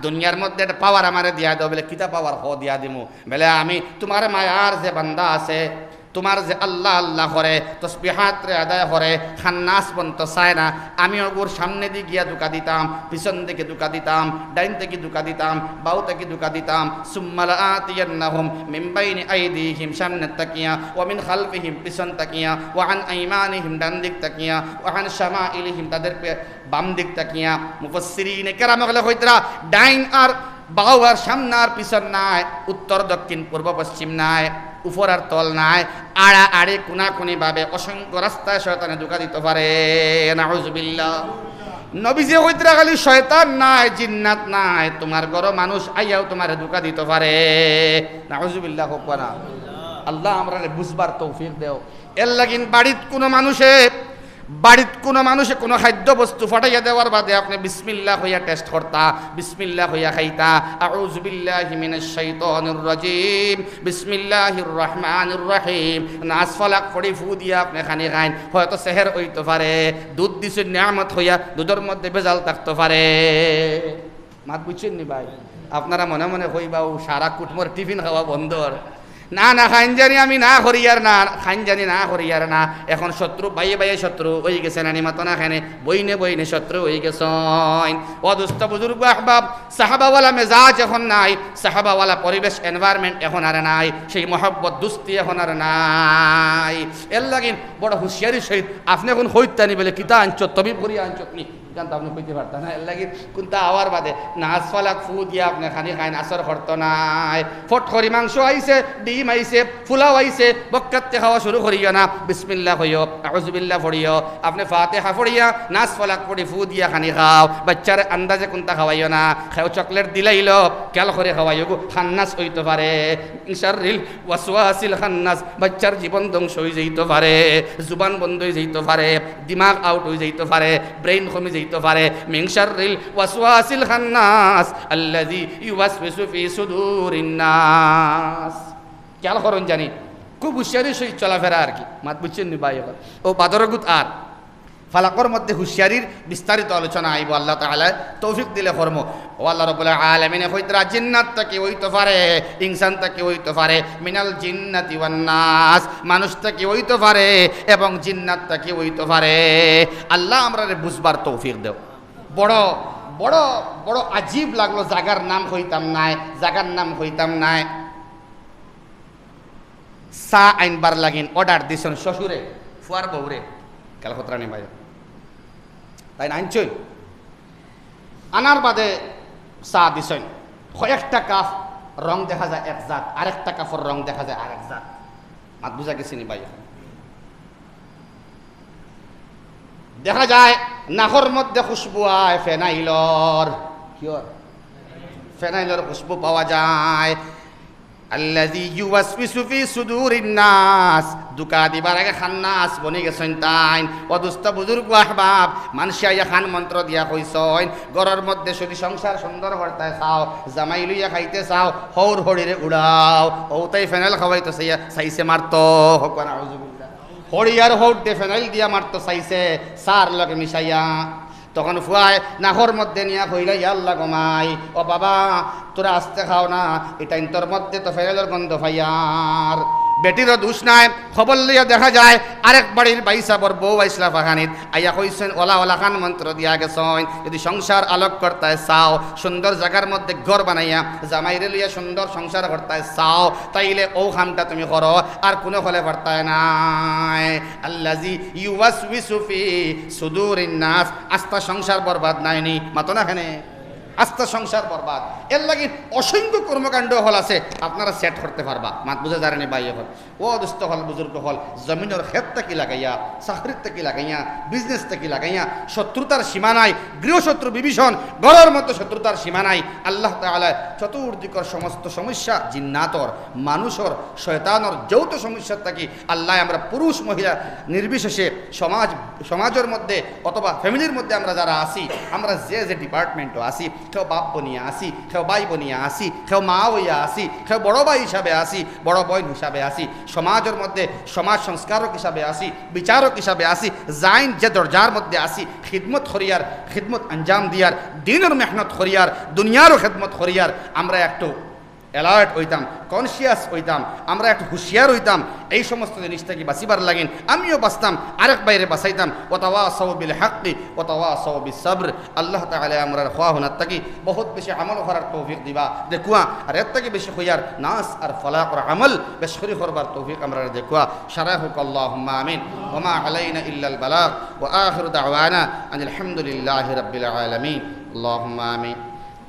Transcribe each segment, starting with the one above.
দুনিয়ার মধ্যে একটা পাওয়ার আমারে দিয়া দাও বলে কিতা পাওয়ার দিয়া দিমু বলে আমি তোমার মায়ার যে বান্দা আছে তোমার যে আল্লাহ আল্লাহ করে তসবিহাত রে আদায় করে খান্নাস পর্যন্ত চায় না আমি ওর সামনে দিয়ে গিয়া দুকা দিতাম পিছন দিকে দুকা দিতাম ডাইন থেকে দুকা দিতাম বাউ থেকে দুকা দিতাম সুম্মাল আতিয়ান্নাহুম মিন বাইনি আইদিহিম সামনে তাকিয়া ওয়া মিন খালফিহিম পিছন তাকিয়া ওয়া আন আইমানিহিম ডান দিক তাকিয়া ওয়া আন শামাইলিহিম তাদের বাম দিক তাকিয়া মুফাসসিরিনে কেরাম বলে কইতরা ডাইন আর বাউ আর সামনে আর পিছন নাই উত্তর দক্ষিণ পূর্ব পশ্চিম নাই উপর আর তল নাই আড়া আড়ে কোনাকুনি ভাবে অসংখ্য রাস্তায় শয়তানে ধোঁকা দিতে পারে নাউজুবিল্লাহ নবীজি কইতরা খালি শয়তান নাই জিন্নাত নাই তোমার ঘর মানুষ আইয়াও তোমারে ধোঁকা দিতে পারে নাউজুবিল্লাহ হোক না আল্লাহ আমরারে বুঝবার তৌফিক দেও এর লাগিন বাড়িত কোনো মানুষে কোনো খাদ্য বস্তু ফটাইয়া দেওয়ার বাদে আপনি বিসমিল্লাহ হইয়া টেস্ট করতা বিসমিল্লাহ হইয়া খাইতা আউযু বিল্লাহি মিনাশ শাইতানির রাজিম বিসমিল্লাহির রহমানির রহিম নাস ফালাক পড়ি ফু দিয়া আপনি খানি খাইন হয়তো সেহের হইতে পারে দুধ দিছে নিয়ামত হইয়া দুধের মধ্যে ভেজাল থাকতে পারে মাত বুঝছেন নি ভাই আপনারা মনে মনে কইবাও সারা কুটমোর টিফিন খাওয়া বন্ধর না না খাইনজানি আমি না করিয়ার না খাইনজানি না করিয়ার না এখন শত্রু বাইয়ে বাইয়ে শত্রু হয়ে গেছে নানি মাতো না খানে বইনে বইনে শত্রু হয়ে গেছেন অদুস্থ বুজুর্গ আহবাব সাহাবাওয়ালা মেজাজ এখন নাই সাহাবাওয়ালা পরিবেশ এনভায়রনমেন্ট এখন আর নাই সেই মহব্বত দুস্তি এখন আর নাই এর লাগিন বড় হুঁশিয়ারি সহিত আপনি এখন হইতানি বলে কিতা আনচত তবি করিয়া আনচত নি জানতো আপনি কইতে পারতেন না এর লাগি কোনটা আওয়ার বাদে নাচ ফালাক ফু দিয়া আপনি খানি খাইন আসর করতো নাই ফট করি মাংস আইছে ডিম আইছে ফুলাও আইছে বক্কাতে খাওয়া শুরু করিও না বিসমিল্লাহ হইও আউযুবিল্লাহ পড়িও আপনি ফাতিহা পড়িয়া নাচ ফালাক পড়ি ফু দিয়া খানি খাও বাচ্চার আন্দাজে কোনটা খাওয়াইও না খাও চকলেট দিলাইলো কেল করে খাওয়াইও গো খান্নাস হইতে পারে শাররিল ওয়াসওয়াসিল খান্নাস বাচ্চার জীবন ধ্বংস হয়ে যাইতে পারে জুবান বন্ধ হয়ে যাইতে পারে দিমাগ আউট হয়ে যাইতে পারে ব্রেইন কমে যাইতে পারে মিন শাররিল ওয়াসওয়াসিল খান্নাস আল্লাযী ইউওয়াসওয়িসু ফি সুদুরিন নাস খেয়াল করুন জানি খুব হুঁশিয়ারি সহিত চলাফেরা আর কি মাত বুঝছেন নি ভাই ও বাদরগুত আর ফালাকর মধ্যে হুঁশিয়ারির বিস্তারিত আলোচনা আইব আল্লাহ তাআলা তৌফিক দিলে কর্ম ও আল্লাহ রাব্বুল আলামিন কইতরা জিন্নাত থেকে হইতে পারে ইনসান থেকে হইতে পারে মিনাল জিন্নাতি ওয়ান নাস মানুষ থেকে হইতে পারে এবং জিন্নাত থেকে হইতে পারে আল্লাহ আমরারে বুঝবার তৌফিক দেও বড় বড় বড় আজীব লাগলো জাগার নাম হইতাম নাই জাগার নাম হইতাম নাই সা আইনবার লাগিন অর্ডার দিছেন শ্বশুরে ফুয়ার বউরে ক্যালকতরা নি ভাই তাই না আনছই আনার বাদে চা দিছেন একটা কাপ রং দেখা যায় এক জাত আরেকটা কাপড় রং দেখা যায় আরেক জাত মাত বুঝা গেছি নি ভাই দেখা যায় নাহর মধ্যে খুশবু আয় ফেনাইলর কিয়র ফেনাইলর খুশবু পাওয়া যায় আল্লাযী ইউওয়াসওয়িসু ফি সুদুরিন নাস দুকা দিবার আগে খান্নাস বনি গেছেন তাই অদুস্থ বুজুর্গ আহবাব মানুষিয়া ইয়া খান মন্ত্র দিয়া কইছেন ঘরের মধ্যে যদি সংসার সুন্দর করতে চাও জামাই লইয়া খাইতে চাও হৌর হড়িরে উড়াও ও তাই ফেনাইল খাওয়াইতো চাইছে মারতো হক না আউযুবিল্লাহ হড়িয়ার হৌরতে ফেনাইল দিয়া মারতো চাইছে সার লগে মিশাইয়া তখন ফুয়ায় নাহর মধ্যে নিয়া কইল ইয়া আল্লাহ গমাই ও বাবা তোরা আস্তে খাও না এটা তোর মধ্যে তো ফেরাইলের গন্ধ ফাইয়ার বেটিরও দোষ নাই খবর লইয়া দেখা যায় আরেক বাড়ির বাইসাবর বউ আইসলা ফাহানিত আইয়া কইছেন ওলা ওলা খান মন্ত্র দিয়া গেছেন যদি সংসার আলোক করতে চাও সুন্দর জায়গার মধ্যে ঘর বানাইয়া জামাইরে লইয়া সুন্দর সংসার করতে চাও তাইলে ও খামটা তুমি করো আর কোনো ফলে পারতায় নাই আল্লাযী ইউওয়াসওয়িসু ফি সুদুরিন নাস আস্তা সংসার বরবাদ নাইনি মাতো না খানে আস্তা সংসার বরবাদ এর লাগি অসংখ্য কর্মকাণ্ড হল আছে আপনারা সেট করতে পারবা মাত বুঝে জানেনি ভাই হল ও দুস্থ হল বুজুর্গ হল জমিনের ক্ষেত থেকে লাগাইয়া চাকরির থেকে লাগাইয়া বিজনেস থেকে লাগাইয়া শত্রুতার সীমা নাই গৃহশত্রু বিভীষণ ঘরের মধ্যে শত্রুতার সীমা নাই আল্লাহ তাআলা চতুর্দিকর সমস্ত সমস্যা জিন্নাতর মানুষের শয়তানর যৌথ সমস্যার থাকি আল্লাহ আমরা পুরুষ মহিলা নির্বিশেষে সমাজের মধ্যে অথবা ফ্যামিলির মধ্যে আমরা যারা আছি আমরা যে ডিপার্টমেন্টও আছি কেউ বাপ বনিয়া আসি, কেউ ভাই বনিয়া আসি, কেউ মা হইয়া আসি, কেউ বড় ভাই হিসাবে আসি, বড় বোন হিসাবে আসি, সমাজের মধ্যে সমাজ সংস্কারক হিসাবে আসি, বিচারক হিসাবে আসি, জাইন যে দরজার মধ্যে আসি, খিদমত করিয়ার, খিদমত আঞ্জাম দিয়ার, দিনের মেহনত করিয়ার, দুনিয়ারও খিদমত করিয়ার আমরা একটু অ্যালার্ট হইতাম, কনসিয়াস হইতাম, আমরা একটু হুঁশিয়ার হইতাম। এই সমস্ত জিনিস থেকে বাঁচিবার লাগেন আমিও বাঁচতাম, আরেক বাইরে বাঁচাইতাম। ওয়াতাওয়াসাউ বিল হাক্কি ওয়াতাওয়াসাউ বিস সাবর। আল্লাহ তাআলা আমরা খোয়া হুনার থাকি বহুত বেশি আমল করার তৌফিক দিবা দেখুয়া, আর এর থেকে বেশি হইয়ার নাস আর ফলাকর আমল বেশ করি করবার তৌফিক আমরা দেখুয়া। শারাহুক আল্লাহুম্মা আমিন। ওয়া মা আলাইনা ইল্লাল বালাগ ওয়া আখিরু দাওয়ানা আনিল হামদুলিল্লাহি রাব্বিল আলামিন। আল্লাহুম্মা আমিন।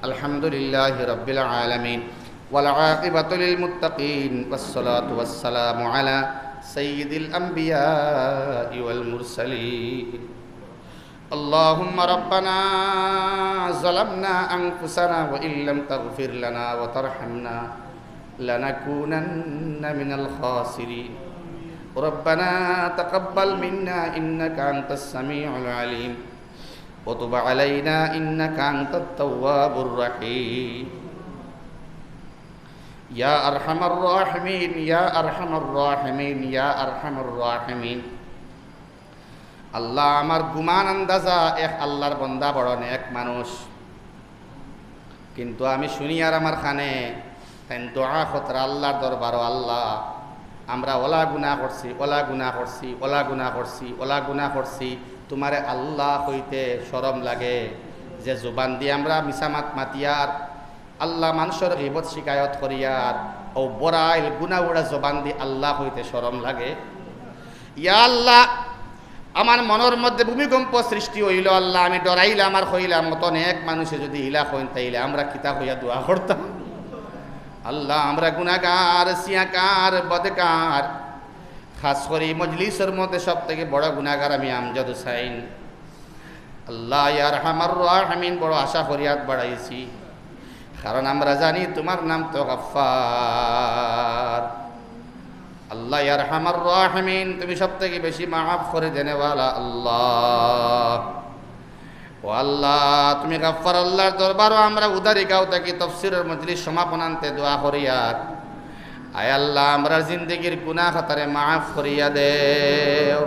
আলহামদুলিল্লাহি রাব্বিল আলামিন। والعاقبة للمتقين والصلاة والسلام على سيد الأنبياء والمرسلين. اللهم ربنا ظلمنا أنفسنا وإن لم تغفر لنا وترحمنا لنكونن من الخاسرين. ربنا تقبل منا إنك أنت السميع العليم وتب علينا إنك أنت التواب الرحيم. يا أرحم الراحمين يا أرحم الراحمين يا أرحم الراحمين. আল্লাহ আমার গুমান আন্দাজা এক আল্লাহর বন্দা বড় নেক মানুষ, কিন্তু আমি শুনি আর আমার খানে তাই দোয়া খতরা আল্লাহর দরবার, আল্লাহ আমরা ওলা গুনাহ করছি, ওলা গুনাহ করছি, ওলা গুনাহ করছি, ওলা গুনাহ করছি। তোমারে আল্লাহ হইতে শরম লাগে যে জুবান দিয়ে আমরা মিসামাত মাতিয়ার, আল্লাহ মানুষের গীবত শিকায়ত করিয়ার ও বড়াইল গুনাহ উড়া জবান দিয়ে আল্লাহ হইতে শরম লাগে। ইয়া আল্লাহ আমার মনের মধ্যে ভূমিকম্প সৃষ্টি হইল, আল্লাহ আমি ডরাইলে আমার হইলাম মতন এক মানুষে যদি ইলা হইন তাইলে আমরা কিতা হইয়া দোয়া করতাম। আল্লাহ আমরা গুনাহগার, সিয়াকার, বদকার, খাস করে মজলিসের মধ্যে সব থেকে বড় গুনাহগার আমি আমজাদ হুসাইন। আল্লাহ ইয়া আরহামার রাহিমিন বড় আশা ফরিয়াদ বাড়াইছি, কারণ আমরা জানি তোমার নাম তো গফফার। আল্লাহ ইয়া আরহামার রাহিমিন তুমি সব থেকে বেশি মাফ করে দেনেওয়ালা আল্লাহ। ও আল্লাহ তুমি গফফার, আল্লাহর দরবারও আমরা উদারি গাও থাকি তাফসীরের মজলিস সমাপনান্তে দোয়া করিয়ার। আয় আল্লাহ আমরা জিন্দেগির গুনাহ খাতারে মাফ করিয়া দেও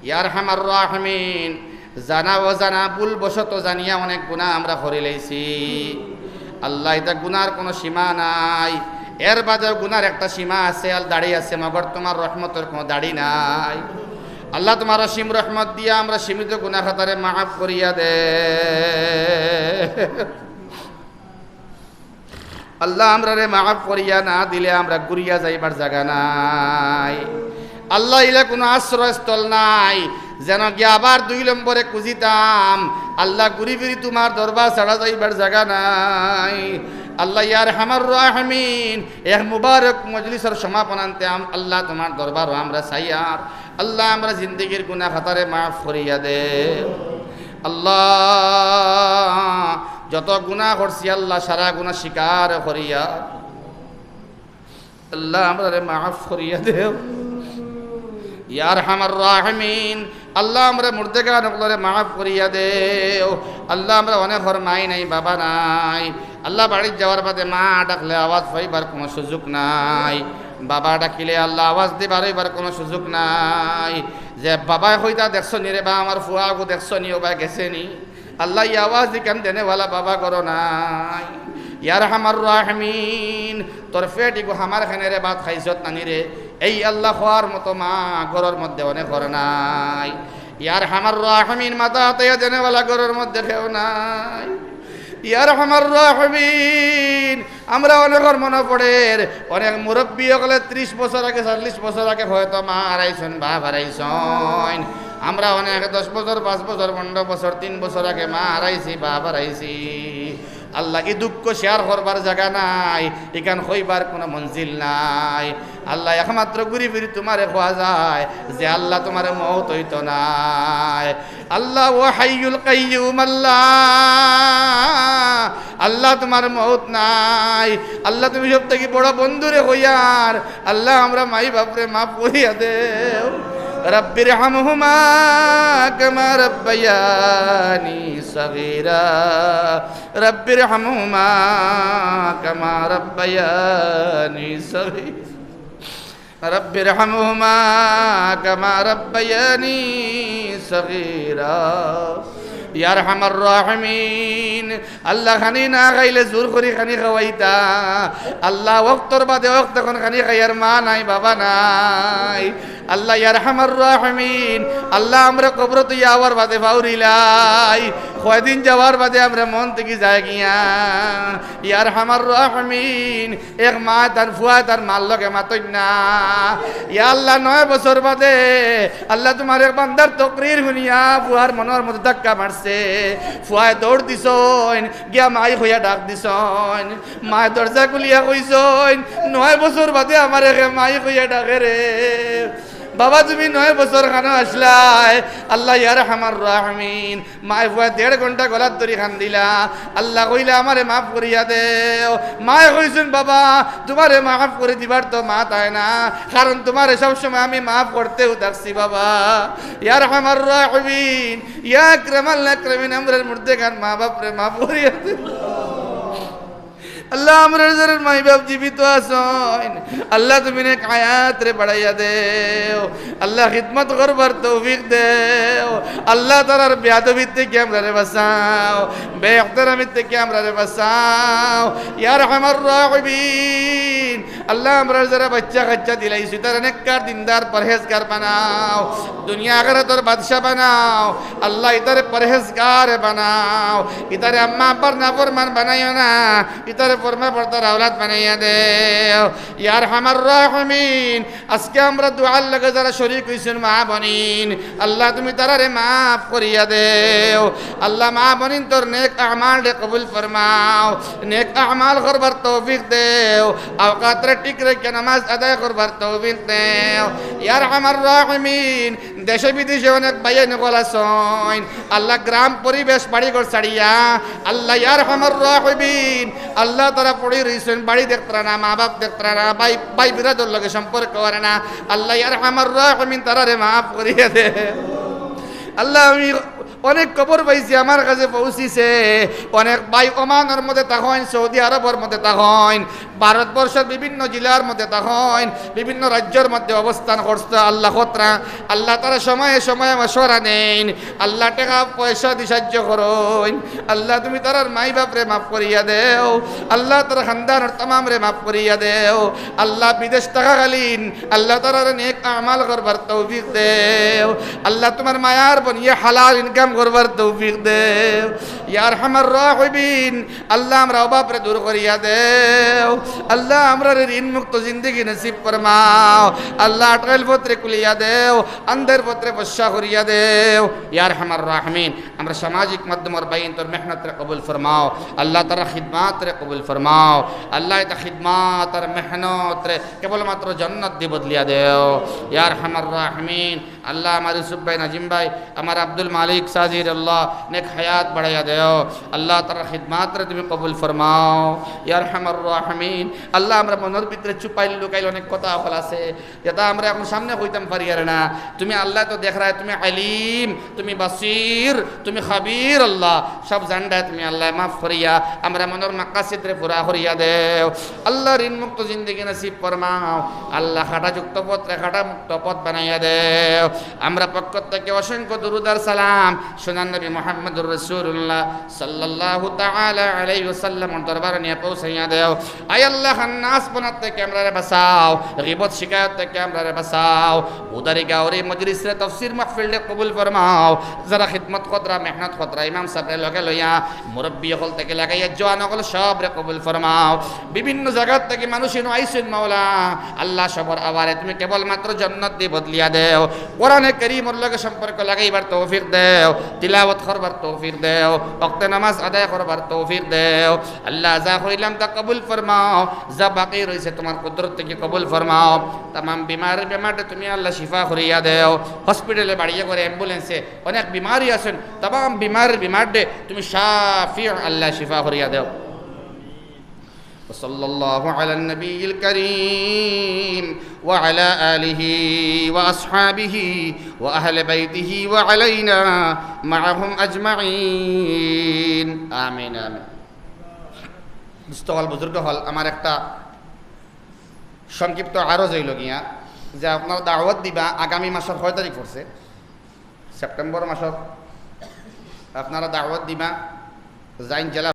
ইয়া আরহামার রাহিমিন। জানা ও জানা ভুল বশত জানিয়া অনেক গুনাহ আমরা করে লাইছি। আল্লাহ এটা গুনার কোনো সীমা নাই, এর বাদে গুনার একটা সীমা আছে, আর দাড়ি আছে, মগর তোমার রহমতের কোনো দাড়ি নাই। আল্লাহ তোমার অসীম রহমত দিয়া আমরা সীমিত গুনাহ খাতারে মাফ করিয়া দে। আল্লাহ আমরা রে মাফ করিয়া না দিলে আমরা ঘুরিয়া যাইবার জায়গা নাই। আল্লাহ ইলা কোনো আশ্রয়স্থল নাই যেন গিয়ে আবার 2 নম্বরে খুঁজিতাম। আল্লাহ ঘুরি ফিরি তোমার দরবার ছাড়া যাইবার জায়গা নাই। আল্লাহ ইয়া আরহামার রাহিমিন এক মুবারক মজলিসের সমাপনান্তে আল্লাহ তোমার দরবার আমরা চাইয়ার। আল্লাহ আমরা জিন্দেগির গুনাহ খাতারে মাফ করিয়া দে। আল্লাহ যত গুনাহ করছি আল্লাহ সারা গুনাহ স্বীকার করিয়া আল্লাহ আমরা মাফ করিয়া দেও ইয়া আরহামার রাহিমিন। আল্লাহ আমরা মুর্দেগান ওগুলোরে মাফ করিয়া দেও। আল্লাহ আমরা অনেক ঘর মাই নাই, বাবা নাই। আল্লাহ বাড়ির যাওয়ার বাদে মা ডাকলে আওয়াজ পাইবার কোনো সুযোগ নাই, বাবা ডাকিলে আল্লাহ আওয়াজ দিবার হইবার কোনো সুযোগ নাই। যে বাবা হইতা দেখছো নি রে বা আমার ফুয়াগো দেখছো নি ও বা গেছে নি, আল্লাহ এই আওয়াজ দিকান দেনেওয়ালা বাবা করো নাই। ইয়া আরহামার রাহিমিন তোর ফেটিগো আমার খানে রে ভাত খাইছত নানি রে, এই আল্লাহ খোয়ার মতো মা ঘরের মধ্যে অনেক ঘর নাই। ইয়া আরহামার রাহিমিন মাথা হাতাইয়া দেনেওয়ালা ঘরের মধ্যে কেউ নাই। ইয়া আরহামার রাহিমিন আমরা অনেকের মনে পড়ে অনেক মুরব্বী হলে 30 বছর আগে 40 বছর আগে হয়তো মা হারাইছেন, বাপ হারাইছেন। আমরা অনেক 10 বছর 5 বছর 15 বছর 3 বছর আগে মা হারাইছি, বাপ হারাইছি। আল্লাহ এই দুঃখ শেয়ার করবার জায়গা নাই, এখান হইবার কোনো মঞ্জিল নাই। আল্লাহ একমাত্র ঘুরি ফিরি তোমারে খোয়া যায় যে আল্লাহ তোমার মওত হইতো নাই। আল্লাহ ও হাইয়ুল কাইয়ুম আল্লাহ, আল্লাহ তোমার মওত নাই। আল্লাহ তুমি সব থেকে বড় বন্ধুরে হইয়ার। আল্লাহ আমরা মাই বাপরে মাফ করিয়া দেও। রব্বির হামহুমা কামা রব্বায়ানি সগীরা রব্বির হামহুমা কামা রব্বায়ানি সগীরা রব্বির হামহুমা কামা রব্বায়ানি সগীরা ইয়া আরহামার রাহিমিন আল্লাহ খানি না খাইলে জোর করি খানি খাওয়াইতা আল্লাহ ওয়াক্তর বাদে ওয়াক্ত এখন খানি খাইয়ার মা নাই বাবা নাই আল্লাহ ইয়া আরহামার রাহিমিন আল্লাহ আমরা কবর তো যাওয়ার বাদে ফাউরিলাই কয়দিন যাওয়ার বাদে আমরা মন থেকে যায় গিয়া ইয়া আরহামার রাহিমিন এক মা তার ফুয়া তার মাল লগে মাতই না ইয়া আল্লাহ 9 বছর বাদে আল্লাহ তোমার এক বান্দার তকরির শুনিয়া ফুয়ার মনের মধ্যে ধাক্কা মারছে ফুয়ায় দৌড় দিছইন গিয়া মাই হইয়া ডাক দিছইন মায় দরজা খুলিয়া কইছইন 9 বছর বাদে আমার এক মাই হইয়া ডাকে রে বাবা তুমি 9 বছর খানো আসলাই আল্লাহ ইয়া আরহামার রাহিমিন মায় ফুয়া 1.5 ঘন্টা গলার দড়ি খান দিলা আল্লাহ কইলা আমারে মাফ করিয়া দেও মায় কইছেন বাবা তোমারে মাফ করে দিবার তো মা তাই না কারণ তোমারে সব সময় আমি মাফ করতেও থাকছি বাবা ইয়া আরহামার রাহিমিন ইয়া আকরামাল আকরামিন আমরার মধ্যে গান মা বাপরে মাফ করিয়া দেও আল্লাহ আমরার যারা মাই বাপ জীবিত আছেন আল্লাহ তুমি নেক হায়াত রে বাড়াইয়া দেও আল্লাহ খিদমত করবার তৌফিক দেও আল্লাহ তারার বেয়াদবির থেকে আমরারে বাঁচাও বেইহতারামির থেকে আমরারে বাঁচাও ইয়া আরহামার রাহিমিন আল্লাহ আমরার যারা বাচ্চা কাচ্চা দিলাইছি তারা নেককার দিনদার পরহেজগার বানাও দুনিয়া আখিরাতের বাদশা বানাও আল্লাহ ইতারে পরহেজগার বানাও ইতারে আম্মা আব্বার নাফরমান বানাইও না ইতারে ফরমা পর্দার আওলাদ বানাইয়া দেও ইয়া আরহামার রাহিমিন আজকে আমরা দুআর লাগে যারা শরীক হইছেন মা বনিন আল্লাহ তুমি তারারে মাফ করিয়া দেও আল্লাহ মা বনিন তোর নেক আমাল রে কবুল ফরমাও নেক আমাল করবার তৌফিক দেও আওকাত রে ঠিক রেখে নামাজ আদায় করবার তৌফিক দেও ইয়া আরহামার রাহিমিন দেশে বিদেশে অনেক ভাইয়ের নকল আছেন আল্লাহ গ্রাম পরিবেশ বাড়িঘর ছাড়িয়া আল্লাহ ইয়া আরহামার রাহিমিন আল্লাহ তারা পড়ে রয়েছেন বাড়ি দেখতারা না মা বাপ দেখতারা না ভাই বিরাদর লগে সম্পর্ক করে না আল্লাহ ইয়া আরহামার রাহিমিন তারারে মাফ করিয়া দে আল্লাহ আমি অনেক খবর পাইছি আমার কাছে পৌঁছিছে অনেক ভাই ওমানের মধ্যে তখন সৌদি আরবের মধ্যে তখন ভারতবর্ষের বিভিন্ন জেলার মধ্যে তখন বিভিন্ন রাজ্যের মধ্যে অবস্থান করছে আল্লাহ খতরা আল্লাহ তারা সময়ে সময়ে মশওয়ারা নেন আল্লাহ টাকা পয়সা দিয়ে সাহায্য করুন আল্লাহ তুমি তারার মাই বাপরে মাফ করিয়া দেও আল্লাহ তার খানদানের তামাম রে মাফ করিয়া দেও আল্লাহ বিদেশ থাকাকালীন আল্লাহ তারার নেক আমাল করবার তৌফিক দেও আল্লাহ তোমার মায়ার বনিয়ে হালাল ইনকাম করবার তৌফিক দেও ইয়া আরহামার রাহিমিন আল্লাহ আমরা অভাবরে দূর করিয়া দেও আল্লাহ আমরা ঋণ মুক্ত জিন্দগি নসিব ফরমাও আল্লাহ আটকাইল পত্রে কুলিয়া দেও আন্ধার পত্রে বর্ষা করিয়া দেও ইয়া আরহামার রাহিমিন আমরা সামাজিক মাধ্যমের বাইন তোর মেহনত রে কবুল ফরমাও আল্লাহ তার খিদমত রে কবুল ফরমাও আল্লাহ এটা খিদমত আর মেহনত রে কেবলমাত্র জান্নাত দি বদলিয়া দেও ইয়া আরহামার রাহিমিন আল্লাহ আমার ইউসুফ ভাই নাজিম ভাই আমার আব্দুল মালিক সাজির আল্লাহ নেক হায়াত বাড়াইয়া দেও আল্লাহ তার খিদমত রে তুমি কবুল ফরমাও ইয়া আরহামার রাহিমিন আল্লাহ আমরা মনের ভিতরে চুপাইল লুকাইল অনেক কথা হল আছে যেটা আমরা এখন সামনে কইতাম পারি আর না তুমি আল্লাহ তো দেখ রায় তুমি আলিম তুমি বাসির তুমি খাবির আল্লাহ সব জানডা তুমি আল্লাহ মাফ করিয়া আমরা মনের মাকাসিদ রে পুরা করিয়া দেও আল্লাহ ঋণ মুক্ত জিন্দগি নসিব ফরমাও আল্লাহ খাটা যুক্ত পথ রে খাটা মুক্ত পথ বানাইয়া দেও আমরা পক্ষ থেকে অসংখ্য দুরুদ আর সালাম সুনান নবী মুহাম্মদুর রাসূলুল্লাহ সাল্লাল্লাহু তাআলা আলাইহি ওয়াসাল্লাম দরবার নিয়ে পৌঁছাইয়া দেও আয় আল্লাহ নাস বনাত থেকে আমরা রে বাঁচাও গীবত শিকায়ত থেকে আমরা রে বাঁচাও উদারি গাওরি মজলিস রে তাফসীর মাহফিল রে কবুল ফরমাও যারা খিদমত কতরা মেহনত কতরা ইমাম সাহেব রে লগে লইয়া মুরব্বি হল থেকে লাগাইয়া জওয়ান হল সব রে কবুল ফরমাও বিভিন্ন জায়গা থেকে মানুষ এনে আইছেন মাওলা আল্লাহ সবর আবারে তুমি কেবল মাত্র জান্নাত দি বদলিয়া দেও কোরআনে কারীমের লগে সম্পর্ক লাগাইবার তৌফিক দেও তিলাওয়াত করবার তৌফিক দেও ওয়াক্তে নামাজ আদায় করবার তৌফিক দেও আল্লাহ যা হইলাম তা কবুল ফরমাও যা বাকি রয়েছে তোমার কুদরত থেকে কবুল ফরমাও तमाम বেমারে তুমি আল্লাহ শিফা করিয়া দেও হসপিটালে বাড়িয়ে করে অ্যাম্বুলেন্সে অনেক বিমারি আছেন तमाम বিমারে তুমি শাফি আল্লাহ শিফা করিয়া দেও সাল্লাল্লাহু আলান নবিয়িল কারীম ওয়া আলা আলিহি ওয়া আসহাবিহি ওয়া আহলি বাইতিহি ওয়া আলাইনা মাআহুম আজমাইন আমিন আমিন। বুঝতওয়াল বুজুর্গ হল আমার একটা সংক্ষিপ্ত আরজ হইল গিয়া যে আপনার দাওয়াত দিবা আগামী মাসের 6 তারিখ পড়ছে সেপ্টেম্বর মাসের আপনারা দাওয়াত দিবা জাইন জেলা